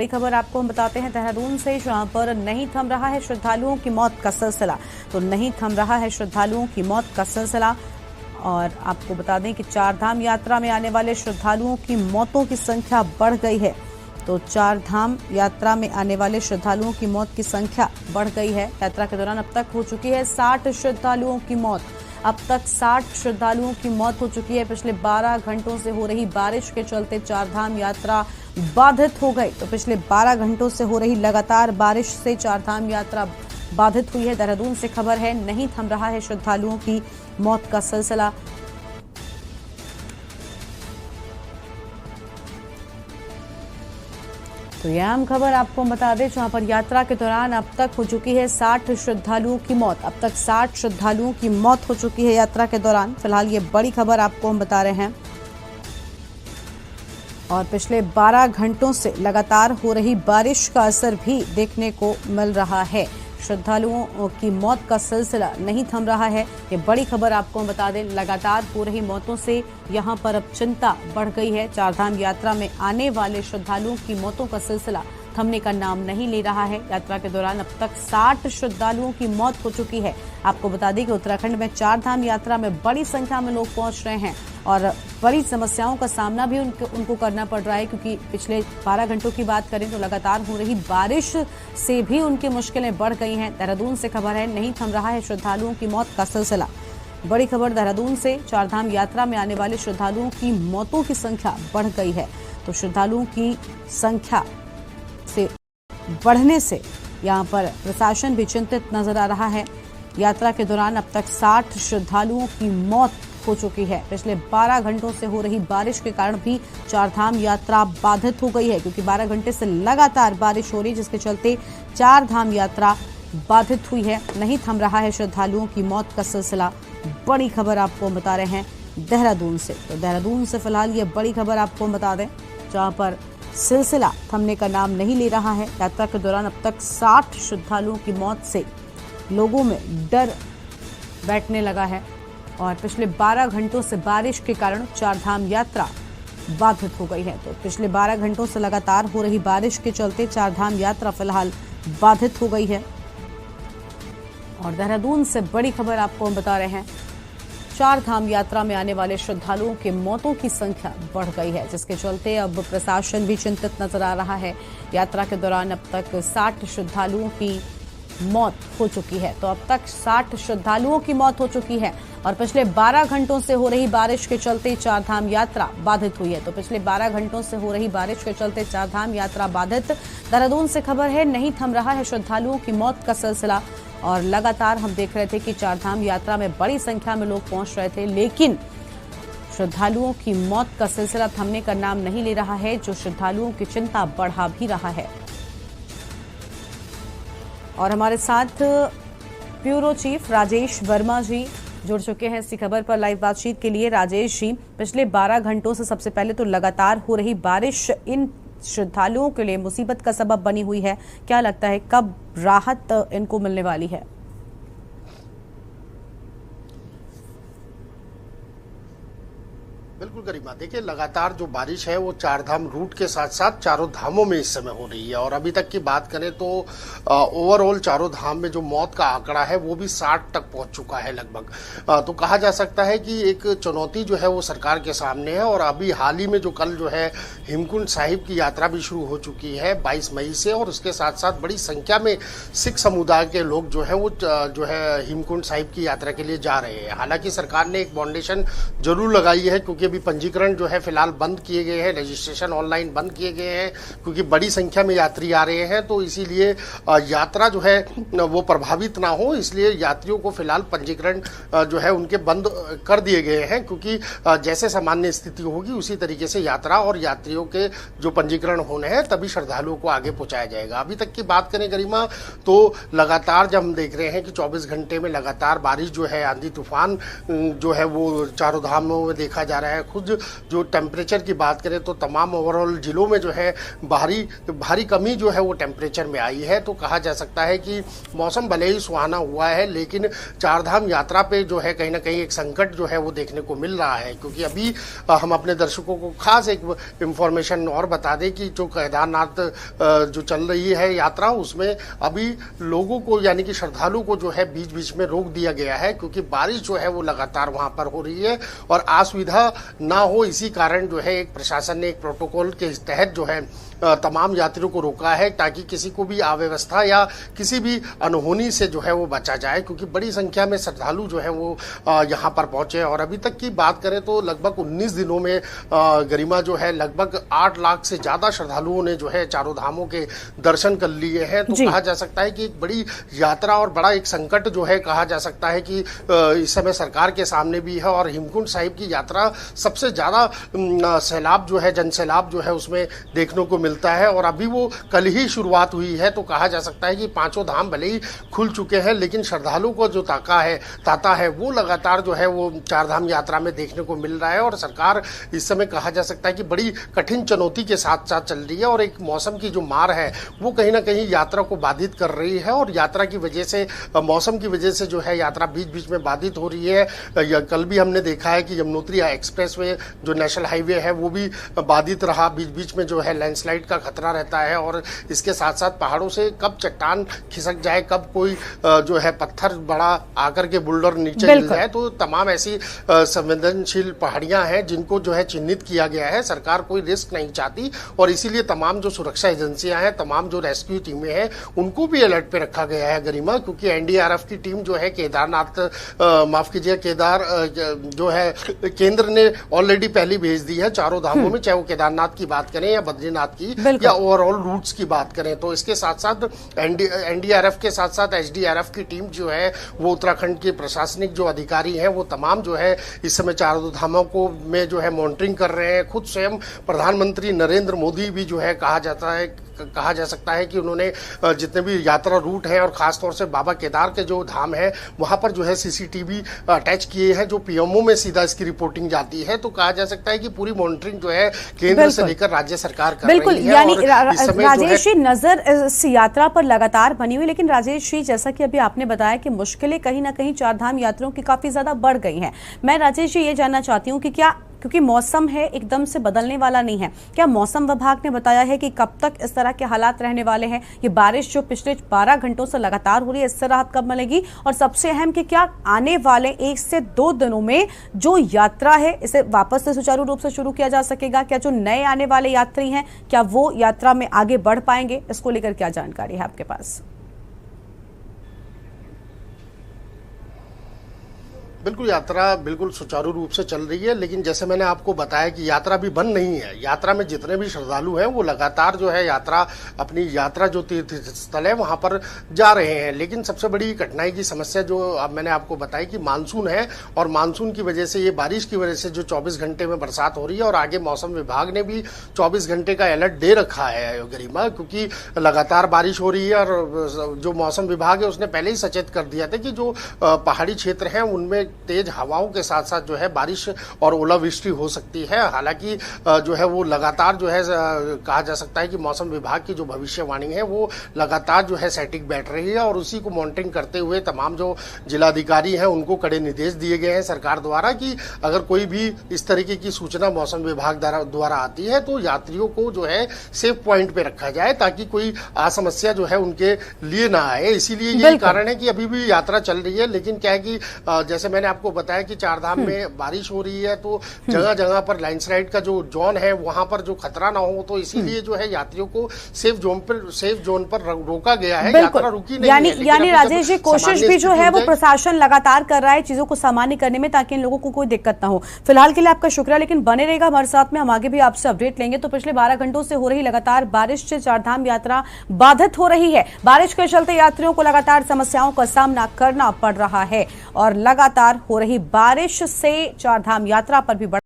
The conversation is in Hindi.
बड़ी खबर आपको हम बताते हैं देहरादून से, जहां पर नहीं थम रहा है श्रद्धालुओं की मौत का सिलसिला। तो नहीं थम रहा है श्रद्धालुओं की मौत का सिलसिला। और आपको बता दें कि चार धाम यात्रा में आने वाले श्रद्धालुओं की मौतों की संख्या बढ़ गई है। तो चार धाम यात्रा में आने वाले श्रद्धालुओं की मौत की संख्या बढ़ गई है। यात्रा के दौरान अब तक हो चुकी है 60 श्रद्धालुओं की मौत। अब तक 60 श्रद्धालुओं की मौत हो चुकी है। पिछले 12 घंटों से हो रही बारिश के चलते चारधाम यात्रा बाधित हो गई। तो पिछले 12 घंटों से हो रही लगातार बारिश से चारधाम यात्रा बाधित हुई है। देहरादून से खबर है, नहीं थम रहा है श्रद्धालुओं की मौत का सिलसिला। तो यह अहम खबर आपको बता दें, जहां पर यात्रा के दौरान अब तक हो चुकी है 60 श्रद्धालुओं की मौत। अब तक 60 श्रद्धालुओं की मौत हो चुकी है यात्रा के दौरान। फिलहाल ये बड़ी खबर आपको हम बता रहे हैं। और पिछले 12 घंटों से लगातार हो रही बारिश का असर भी देखने को मिल रहा है। श्रद्धालुओं की मौत का सिलसिला नहीं थम रहा है। ये बड़ी खबर आपको हम बता दें। लगातार हो रही मौतों से यहां पर अब चिंता बढ़ गई है। चारधाम यात्रा में आने वाले श्रद्धालुओं की मौतों का सिलसिला थमने का नाम नहीं ले रहा है। यात्रा के दौरान अब तक 60 श्रद्धालुओं की मौत हो चुकी है। आपको बता दें कि उत्तराखंड में चारधाम यात्रा में बड़ी संख्या में लोग पहुंच रहे हैं और बड़ी समस्याओं का सामना भी उनको करना पड़ रहा है, क्योंकि पिछले 12 घंटों की बात करें तो लगातार हो रही बारिश से भी उनकी मुश्किलें बढ़ गई हैं। देहरादून से खबर है, नहीं थम रहा है श्रद्धालुओं की मौत का सिलसिला। बड़ी खबर देहरादून से, चारधाम यात्रा में आने वाले श्रद्धालुओं की मौतों की संख्या बढ़ गई है। तो श्रद्धालुओं की संख्या से बढ़ने से यहां पर प्रशासन भी चिंतित नजर आ रहा है। यात्रा के दौरान अब तक 60 श्रद्धालुओं की मौत हो चुकी है। पिछले 12 घंटों से हो रही बारिश के कारण भी चारधाम यात्रा बाधित हो गई है, क्योंकि 12 घंटे से लगातार बारिश हो रही है, जिसके चलते चारधाम यात्रा बाधित हुई है। नहीं थम रहा है श्रद्धालुओं की मौत का सिलसिला। बड़ी खबर आपको बता रहे हैं देहरादून से। तो देहरादून से फिलहाल ये बड़ी खबर आपको बता दें, जहां पर सिलसिला थमने का नाम नहीं ले रहा है। यात्रा के दौरान अब तक 60 श्रद्धालुओं की मौत से लोगों में डर बैठने लगा है। और पिछले 12 घंटों से बारिश के कारण चारधाम यात्रा बाधित हो गई है। तो पिछले 12 घंटों से लगातार हो रही बारिश के चलते चारधाम यात्रा फिलहाल बाधित हो गई है। और देहरादून से बड़ी खबर आपको हम बता रहे हैं, चारधाम यात्रा में आने वाले श्रद्धालुओं के मौतों की संख्या बढ़ गई है, जिसके चलते अब प्रशासन भी चिंतित नजर आ रहा है। यात्रा के दौरान अब तक 60 श्रद्धालुओं की मौत हो चुकी है। तो अब तक 60 श्रद्धालुओं की मौत हो चुकी है। और पिछले 12 घंटों से हो रही बारिश के चलते चारधाम यात्रा बाधित हुई है। तो पिछले 12 घंटों से हो रही बारिश के चलते चारधाम यात्रा बाधित। देहरादून से खबर है, नहीं थम रहा है श्रद्धालुओं की मौत का सिलसिला। और लगातार हम देख रहे थे कि चारधाम यात्रा में बड़ी संख्या में लोग पहुंच रहे थे, लेकिन श्रद्धालुओं की मौत का सिलसिला थमने का नाम नहीं ले रहा है, जो श्रद्धालुओं की चिंता बढ़ा भी रहा है। और हमारे साथ ब्यूरो चीफ राजेश वर्मा जी जुड़ चुके हैं इसी खबर पर लाइव बातचीत के लिए। राजेश जी, पिछले 12 घंटों से सबसे पहले तो लगातार हो रही बारिश इन श्रद्धालुओं के लिए मुसीबत का सबब बनी हुई है। क्या लगता है कब राहत इनको मिलने वाली है? बिल्कुल गरिमा, देखिए लगातार जो बारिश है वो चारधाम रूट के साथ साथ चारों धामों में इस समय हो रही है। और अभी तक की बात करें तो ओवरऑल चारों धाम में जो मौत का आंकड़ा है वो भी 60 तक पहुंच चुका है लगभग। तो कहा जा सकता है कि एक चुनौती जो है वो सरकार के सामने है। और अभी हाल ही में जो कल जो है हेमकुंड साहिब की यात्रा भी शुरू हो चुकी है 22 मई से। और उसके साथ साथ बड़ी संख्या में सिख समुदाय के लोग जो है वो जो है हेमकुंड साहिब की यात्रा के लिए जा रहे हैं। हालांकि सरकार ने एक फाउंडेशन जरूर लगाई है, क्योंकि अभी पंजीकरण जो है फिलहाल बंद किए गए हैं, रजिस्ट्रेशन ऑनलाइन बंद किए गए हैं, क्योंकि बड़ी संख्या में यात्री आ रहे हैं। तो इसीलिए यात्रा जो है वो प्रभावित ना हो, इसलिए यात्रियों को फिलहाल पंजीकरण जो है उनके बंद कर दिए गए हैं, क्योंकि जैसे सामान्य स्थिति होगी उसी तरीके से यात्रा और यात्रियों के जो पंजीकरण होने हैं तभी श्रद्धालुओं को आगे पहुंचाया जाएगा। अभी तक की बात करें गरिमा, तो लगातार जब हम देख रहे हैं कि 24 घंटे में लगातार बारिश जो है, आंधी तूफान जो है वो चारों धामों में देखा जा रहा है। खुद कुछ जो टेम्परेचर की बात करें तो तमाम ओवरऑल जिलों में जो है भारी कमी जो है वो टेम्परेचर में आई है। तो कहा जा सकता है कि मौसम भले ही सुहाना हुआ है, लेकिन चारधाम यात्रा पे जो है कहीं ना कहीं एक संकट जो है वो देखने को मिल रहा है। क्योंकि अभी हम अपने दर्शकों को खास एक इंफॉर्मेशन और बता दें कि जो केदारनाथ जो चल रही है यात्रा, उसमें अभी लोगों को यानी कि श्रद्धालु को जो है बीच बीच में रोक दिया गया है, क्योंकि बारिश जो है वो लगातार वहां पर हो रही है और असुविधा ना हो इसी कारण जो है एक प्रशासन ने एक प्रोटोकॉल के तहत जो है तमाम यात्रियों को रोका है, ताकि किसी को भी अव्यवस्था या किसी भी अनहोनी से जो है वो बचा जाए। क्योंकि बड़ी संख्या में श्रद्धालु जो है वो यहाँ पर पहुंचे और अभी तक की बात करें तो लगभग 19 दिनों में गरिमा जो है लगभग 8 लाख से ज्यादा श्रद्धालुओं ने जो है चारों धामों के दर्शन कर लिए हैं। तो कहा जा सकता है कि एक बड़ी यात्रा और बड़ा एक संकट जो है कहा जा सकता है कि इस समय सरकार के सामने भी है। और हेमकुंड साहिब की यात्रा सबसे ज्यादा सैलाब जो है, जन सैलाब जो है उसमें देखने को मिलता है और अभी वो कल ही शुरुआत हुई है। तो कहा जा सकता है कि पांचों धाम भले ही खुल चुके हैं, लेकिन श्रद्धालुओं को जो ताता है वो लगातार जो है वो चारधाम यात्रा में देखने को मिल रहा है। और सरकार इस समय कहा जा सकता है कि बड़ी कठिन चुनौती के साथ साथ चल रही है और एक मौसम की जो मार है वो कहीं ना कहीं यात्रा को बाधित कर रही है। और यात्रा की वजह से, मौसम की वजह से जो है यात्रा बीच बीच में बाधित हो रही है। कल भी हमने देखा है कि यमुनोत्री एक्सप्रेसवे जो नेशनल हाईवे है वो भी बाधित रहा, बीच बीच में जो है लैंडस्लाइड का खतरा रहता है। और इसके साथ साथ पहाड़ों से कब चट्टान खिसक जाए, कब कोई जो है पत्थर बड़ा आकर के बुलडोर नीचे गिर जाए, तो तमाम ऐसी संवेदनशील पहाड़ियां हैं जिनको जो है चिन्हित किया गया है। सरकार कोई रिस्क नहीं चाहती और इसीलिए तमाम जो सुरक्षा एजेंसियां हैं, तमाम जो रेस्क्यू टीमें हैं, उनको भी अलर्ट पे रखा गया है गरिमा। क्योंकि एनडीआरएफ की टीम जो है केदारनाथ माफ कीजिए केदार जो है केंद्र ने ऑलरेडी पहले भेज दी है चारों धामों में, चाहे वो केदारनाथ की बात करें या बद्रीनाथ की या ओवरऑल रूट्स की बात करें। तो इसके साथ साथ एनडीआरएफ के साथ साथ एसडीआरएफ की टीम जो है वो उत्तराखंड के प्रशासनिक जो अधिकारी हैं वो तमाम जो है इस समय चारों धामों को में जो है मॉनिटरिंग कर रहे हैं। खुद स्वयं प्रधानमंत्री नरेंद्र मोदी भी जो है कहा जा सकता है कि उन्होंने जितने भी यात्रा रूट हैं और खासतौर से बाबा केदार के जो धाम है वहां पर जो है सीसीटीवी अटैच किए हैं, जो पीएमओ में सीधा इसकी रिपोर्टिंग जाती है। तो कहा जा सकता है कि पूरी मॉनिटरिंग जो है केंद्र से लेकर राज्य सरकार कर रही है। यानी राजेश जी, नजर इस यात्रा पर लगातार बनी हुई, लेकिन राजेश जी जैसा कि अभी आपने बताया कि मुश्किलें कहीं ना कहीं चारधाम यात्रियों की काफी ज्यादा बढ़ गई हैं। मैं राजेश जी ये जानना चाहती हूँ कि क्या, क्योंकि मौसम है एकदम से बदलने वाला नहीं है, क्या मौसम विभाग ने बताया है कि कब तक इस तरह के हालात रहने वाले हैं? ये बारिश जो पिछले 12 घंटों से लगातार हो रही है, इससे राहत कब मिलेगी? और सबसे अहम कि क्या आने वाले 1 से 2 दिनों में जो यात्रा है इसे वापस से सुचारू रूप से शुरू किया जा सकेगा? क्या जो नए आने वाले यात्री हैं क्या वो यात्रा में आगे बढ़ पाएंगे? इसको लेकर क्या जानकारी है आपके पास? बिल्कुल, यात्रा बिल्कुल सुचारू रूप से चल रही है, लेकिन जैसे मैंने आपको बताया कि यात्रा भी बंद नहीं है। यात्रा में जितने भी श्रद्धालु हैं वो लगातार जो है अपनी यात्रा जो तीर्थ स्थल है वहां पर जा रहे हैं। लेकिन सबसे बड़ी कठिनाई की समस्या जो अब मैंने आपको बताई कि मानसून है, और मानसून की वजह से, ये बारिश की वजह से जो 24 घंटे में बरसात हो रही है और आगे मौसम विभाग ने भी 24 घंटे का अलर्ट दे रखा है गरिमा, क्योंकि लगातार बारिश हो रही है। और जो मौसम विभाग है उसने पहले ही सचेत कर दिया था कि जो पहाड़ी क्षेत्र है उनमें तेज हवाओं के साथ साथ जो है बारिश और ओलावृष्टि हो सकती है। हालांकि जो है वो लगातार जो है कहा जा सकता है कि मौसम विभाग की जो भविष्यवाणी है वो लगातार जो है सटीक बैठ रही है। और उसी को मॉनिटरिंग करते हुए तमाम जो जिलाधिकारी हैं उनको कड़े निर्देश दिए गए हैं सरकार द्वारा कि अगर कोई भी इस तरीके की सूचना मौसम विभाग द्वारा आती है तो यात्रियों को जो है सेफ पॉइंट पे रखा जाए, ताकि कोई असमस्या जो है उनके लिए ना आए। इसीलिए यही कारण है कि अभी भी यात्रा चल रही है। लेकिन क्या है कि जैसे मैंने आपको बताया कि चारधाम में बारिश हो रही है, तो जगह जगह पर लैंडस्लाइड का जो जोन है वहां पर जो खतरा ना हो, तो इसीलिए जो है यात्रियों को सेफ जोन पर रोका गया है। यात्रा रुकी नहीं है। यानी राजेश जी, कोशिश भी जो है वो प्रशासन लगातार कर रहा है चीजों को सामान्य करने में, ताकि इन लोगों को कोई दिक्कत ना हो। फिलहाल के लिए आपका शुक्रिया, लेकिन बने रहेगा हमारे साथ में, हम आगे भी आपसे अपडेट लेंगे। तो पिछले 12 घंटों से हो रही लगातार बारिश से चारधाम यात्रा बाधित हो रही है। बारिश के चलते यात्रियों को लगातार समस्याओं का सामना करना पड़ रहा है और लगातार हो रही बारिश से चारधाम यात्रा पर भी